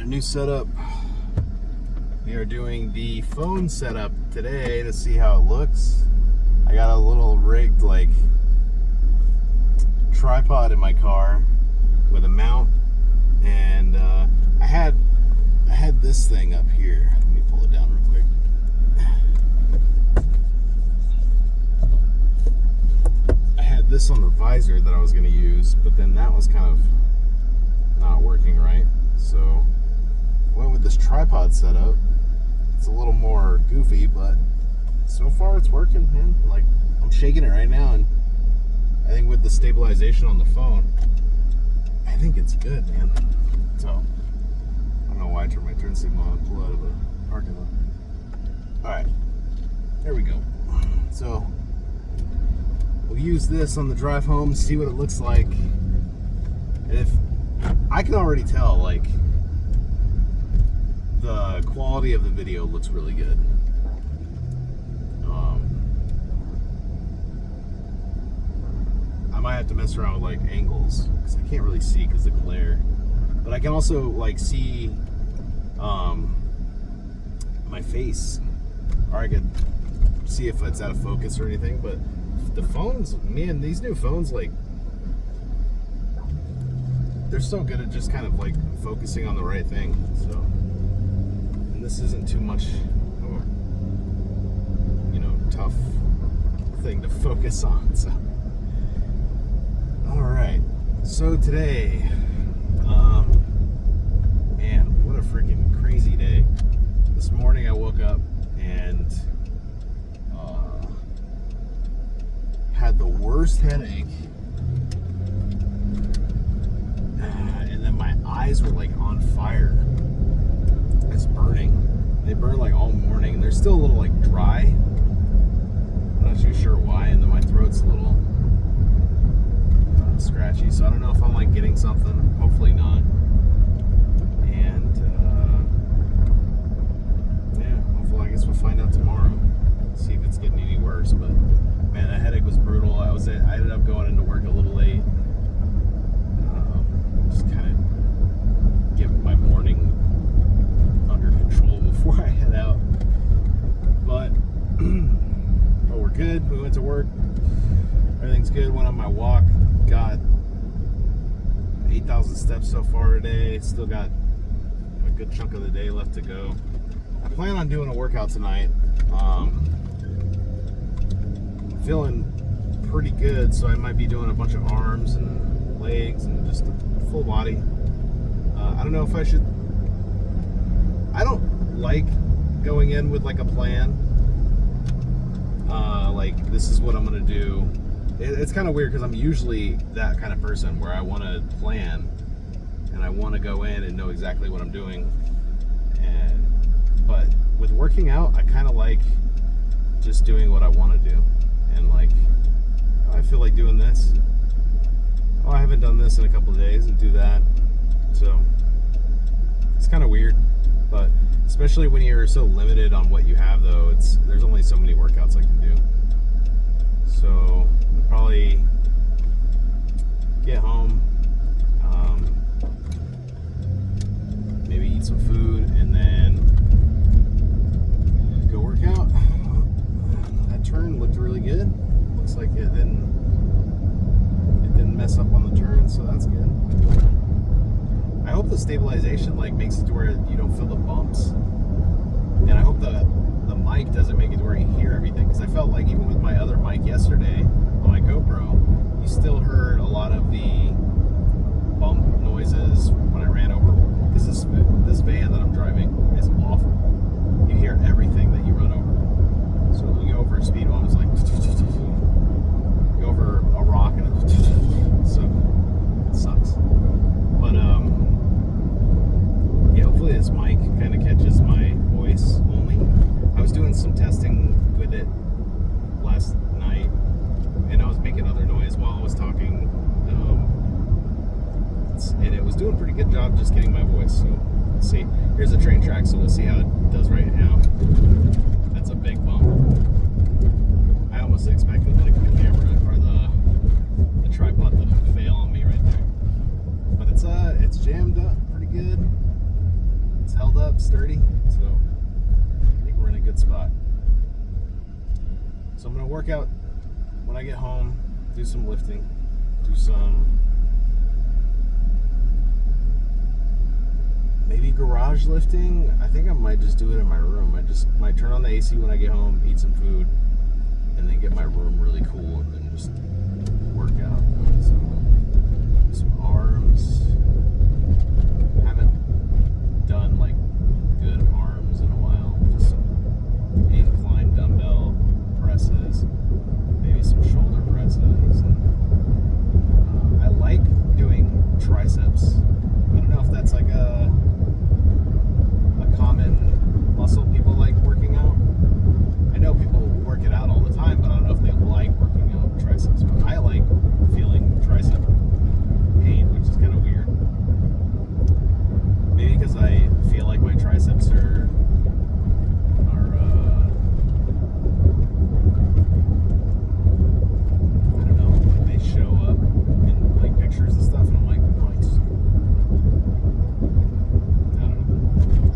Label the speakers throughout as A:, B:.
A: New setup. We are doing the phone setup today to see how it looks. I got a little rigged like tripod in my car with a mount, and I had this thing up here. Let me pull it down real quick. I had this on the visor that I was going to use, but then that was kind of not working right, so I went with this tripod setup. It's a little more goofy, but so far it's working, man. Like, I'm shaking it right now, and I think with the stabilization on the phone, I think it's good, man. So I don't know why I turned my turn signal on and pull out of a parking lot. Alright, there we go. So we'll use this on the drive home, see what it looks like. And if I can already tell, like, the quality of the video looks really good. I might have to mess around with like angles because I can't really see because of the glare, but I can also like see my face, or I could see if it's out of focus or anything. But the phones, man, these new phones, like, they're so good at just kind of like focusing on the right thing. So, and this isn't too much of a, tough thing to focus on. So, all right. So today, man, what a freaking crazy day. This morning I woke up and had the worst headache. My eyes were like on fire. It's burning. They burn like all morning. They're still a little like dry. I'm not too sure why. And then my throat's a little scratchy. So I don't know if I'm like getting something. Hopefully not. And yeah, hopefully I guess we'll find out tomorrow. See if it's getting any worse. But man, that headache was brutal. I ended up going into work a little late. Just kind of get my morning under control before I head out. But we're good. We went to work. Everything's good. Went on my walk. Got 8,000 steps so far today. Still got a good chunk of the day left to go. I plan on doing a workout tonight. Feeling pretty good, so I might be doing a bunch of arms and legs and just full body. I don't know if I should. I don't like going in with like a plan. Like, this is what I'm gonna do. It's kind of weird because I'm usually that kind of person where I want to plan and I want to go in and know exactly what I'm doing. But with working out, I kind of like just doing what I want to do. And like, I feel like doing this. Oh, I haven't done this in a couple of days, and do that. So it's kind of weird, but especially when you're so limited on what you have, though, there's only so many workouts I can do. So I'll probably get home, maybe eat some food, and then go work out. That turn looked really good. Looks like it didn't mess up on the turn, so that's good. I hope the stabilization like makes it to where you don't feel the bumps, and I hope the mic doesn't make it to where you hear everything, because I felt like even with my other mic yesterday on my GoPro, you still heard a lot of the bump noises when I ran over, because this van that I'm driving is awful. You hear everything that you run over. So when you go over a speed bump, it's like go over a rock and so it sucks. But yeah, hopefully this mic kind of catches my voice only. I was doing some testing with it last night, and I was making other noise while I was talking, and it was doing a pretty good job just getting my voice. So let's see. Here's the train track, so we'll see how it does right now. That's a big bump. I almost expected like the camera or the tripod to fail on me right there. But it's jammed up pretty good. held up sturdy, so I think we're in a good spot. So I'm gonna work out when I get home, do some lifting, do some maybe garage lifting. I think I might just do it in my room. I just might turn on the AC when I get home, eat some food, and then get my room really cool and then just work out. So some arms. Haven't done like good arms in a while. Just some incline dumbbell presses, maybe some shoulder presses. And, I like doing triceps. I don't know if that's like a common muscle people like working out. I know people work it out all the time, but I don't know if they like working out triceps. But I like feeling tricep pain, which is kind of weird. Maybe because I feel like my triceps are I don't know, like they show up in like pictures and stuff, and I'm like, nice.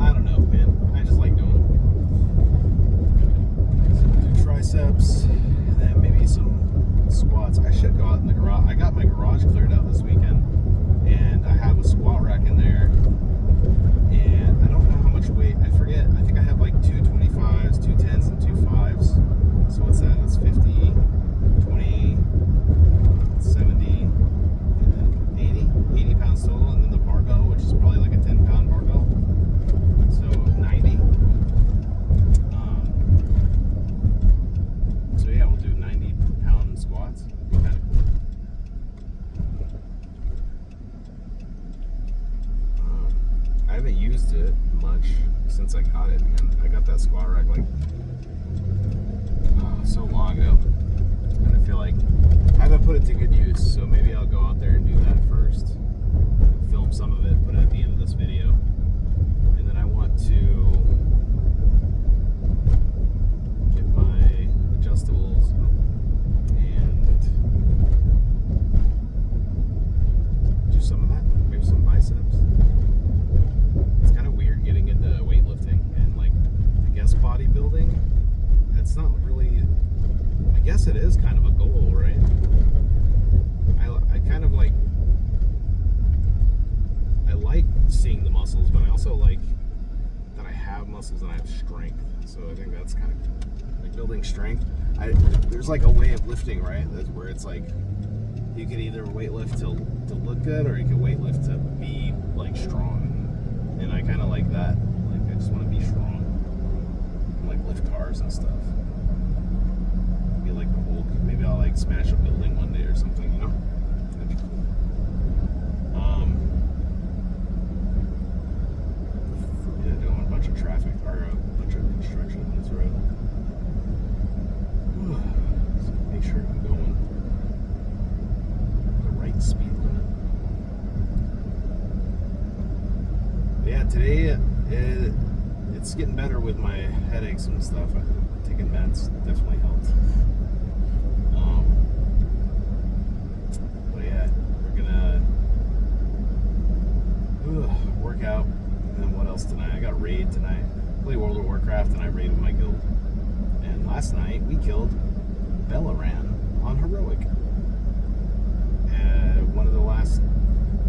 A: I don't know, man. I just like doing it. So do triceps, and then maybe some squats. I should go out in the garage. I got my garage cleared out this weekend, and I have a squat rack in there. And I don't know how much weight. I forget. I think I have like 2 25s, 2 10s, and 2 5s. So what's that? That's 50, 20, 70, and then 80 pounds total. And then the barbell, which is probably like a 10-pound barbell. So 90. So yeah, we'll do 90-pound squats. Kind of cool. I haven't used it much since I got it, man. I got that squat rack like so long ago, and I feel like I haven't put it to good use, so maybe I'll go out there and do that first. Film some of it, put it at the end of this video, and then I want to get my adjustables and do some of that, maybe some biceps. It's kind of weird getting into weightlifting and like I guess bodybuilding. That's not really, I guess it is kind of a goal, right? I kind of like, I like seeing the muscles, but I also like that I have muscles and I have strength. So I think that's kind of like building strength. There's like a way of lifting, right? That's where it's like you can either weightlift to look good, or you can weightlift to be like strong. And I kind of like that. Like I just want to be strong, and, like lift cars and stuff. Be like the Hulk. Maybe I'll like smash a building one day or something. You know, that'd be cool. Yeah, doing a bunch of traffic or a bunch of construction on this road. So make sure I'm going the right speed limit. Yeah, today it's getting better with my headaches and stuff. Taking meds definitely helped. But yeah, we're gonna work out. And then what else tonight? I got raid tonight. Play World of Warcraft and I raid with my guild. And last night we killed Bellaran on heroic. And one of the last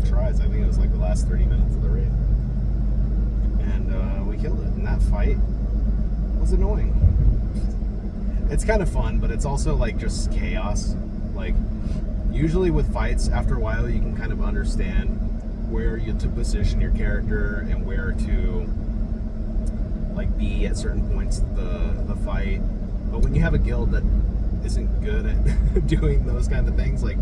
A: tries, I think it was like the last 30 minutes of the raid. And we killed it. And that fight was annoying. It's kind of fun, but it's also like just chaos. Like usually with fights, after a while you can kind of understand where you to position your character and where to like be at certain points of the fight. But when you have a guild that isn't good at doing those kind of things, like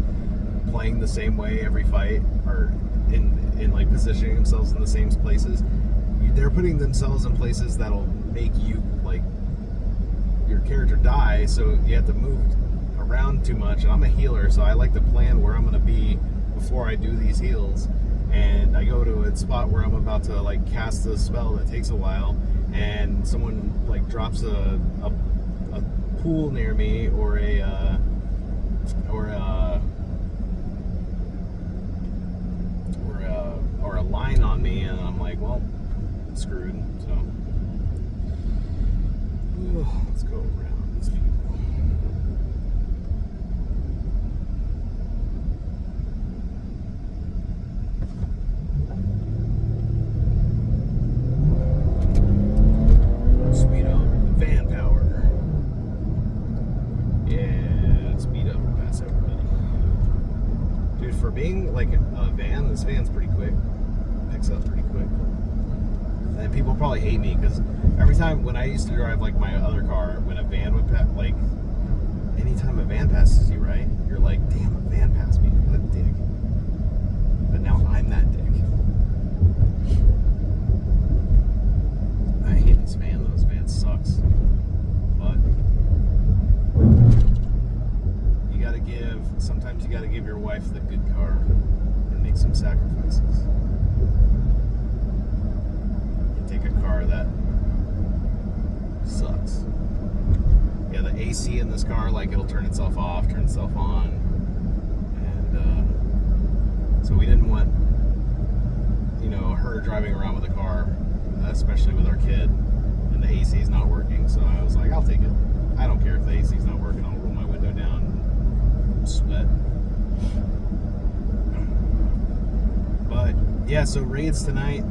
A: playing the same way every fight, or in like positioning themselves in the same places, they're putting themselves in places that'll make you like your character die, so you have to move around too much. And I'm a healer, so I like to plan where I'm going to be before I do these heals. And I go to a spot where I'm about to like cast a spell that takes a while, and someone like drops a pool near me, or a line on me, and I'm like, well, screwed. So let's go around these people. Speed up, van power. Yeah, speed up, pass everybody. Dude, for being like a van, this van's pretty quick. Picks up pretty quick. And people probably hate me because every time when I used to drive like my other car, when a van would pass, like anytime a van passes you, right? You're like, damn, a van passed me. What a dick. But now I'm that dick. I hate this van though. This van sucks. But sometimes you gotta give your wife the good car and make some sacrifices. And take a car that sucks. Yeah, the AC in this car, like it'll turn itself off, turn itself on. And so we didn't want, her driving around with a car, especially with our kid, and the AC is not working. So I was like, I'll take it. I don't care if the AC is not working. I'll roll my window down and sweat. But yeah, so raids tonight.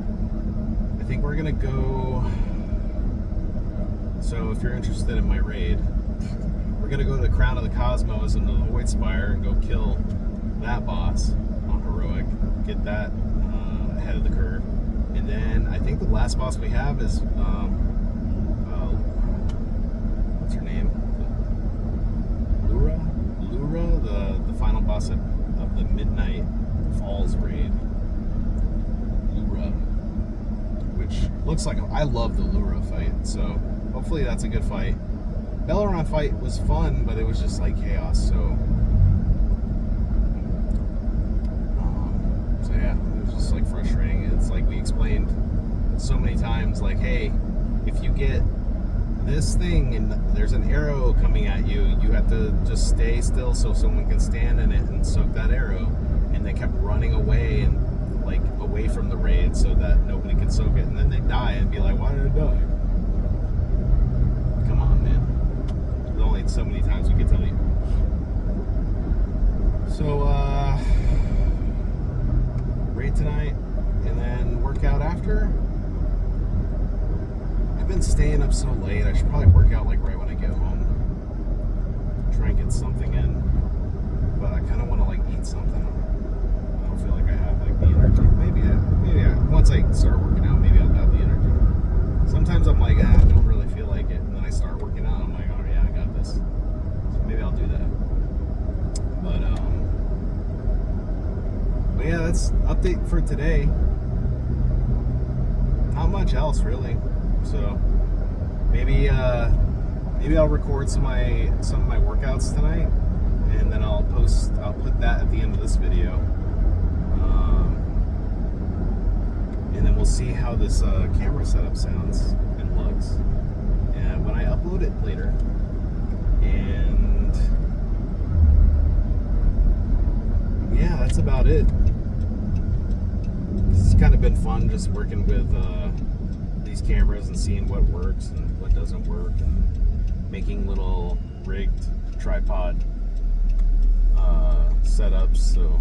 A: I think we're gonna go. So if you're interested in my raid, we're gonna go to the Crown of the Cosmos and the Void Spire and go kill that boss on heroic. Get that ahead of the curve. And then I think the last boss we have is what's her name? Lura, the final boss of the Midnight Falls raid. Lura, which looks like I love the Lura fight, so hopefully that's a good fight. Belleron fight was fun, but it was just like chaos. So yeah, it was just like frustrating. It's like we explained so many times, like, hey, if you get this thing and there's an arrow coming at you, you have to just stay still so someone can stand in it and soak that arrow. And they kept running away and like away from the raid so that nobody could soak it, and then they die and be like, why did I die? Come on, man. There's only so many times we can tell you. So raid tonight and then work out after. I've been staying up so late. I should probably work out like right when I get home. Try and get something in. But I kind of want to like eat something. I don't feel like I have like the energy. Maybe once I start working out, maybe I'll have the energy. Sometimes I'm like, I don't really feel like it, and then I start working out. I'm like, oh yeah, I got this. So maybe I'll do that. But yeah, that's update for today. Not much else really. So maybe I'll record some of my workouts tonight, and then I'll put that at the end of this video. And then we'll see how this camera setup sounds and looks, and when I upload it later. And yeah, that's about it. It's kind of been fun just working with these cameras and seeing what works and what doesn't work, and making little rigged tripod setups. So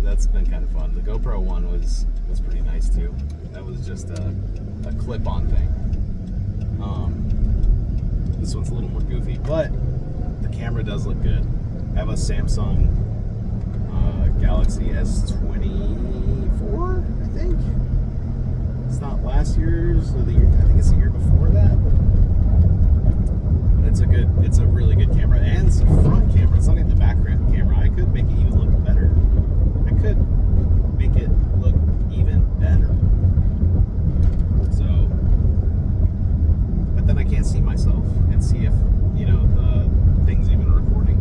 A: that's been kind of fun. The GoPro one was pretty nice too. That was just a clip-on thing. This one's a little more goofy, but the camera does look good. I have a Samsung Galaxy S24, I think. It's not last year's or the year. I think it's the year before that. But it's a really good camera, and it's a front camera. It's not even the back camera. I could make it even look better. I could make it look even better. So, but then I can't see myself and see if the thing's even recording.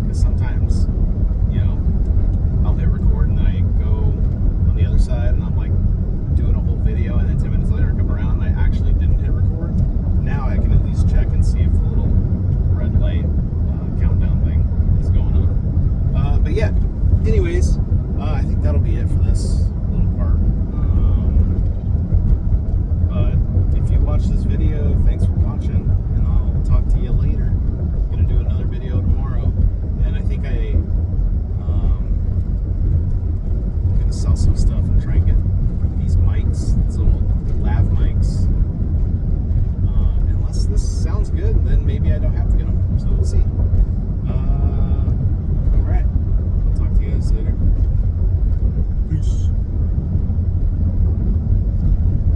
A: Because sometimes, I'll hit record and then I go on the other side and I'm like doing a whole video, and then 10 minutes later I come around and I actually didn't hit record. Now I can at least check and see if the little red light countdown thing is going on. But yeah, anyways, I think that'll be it for this little part I don't have to get them. So we'll see.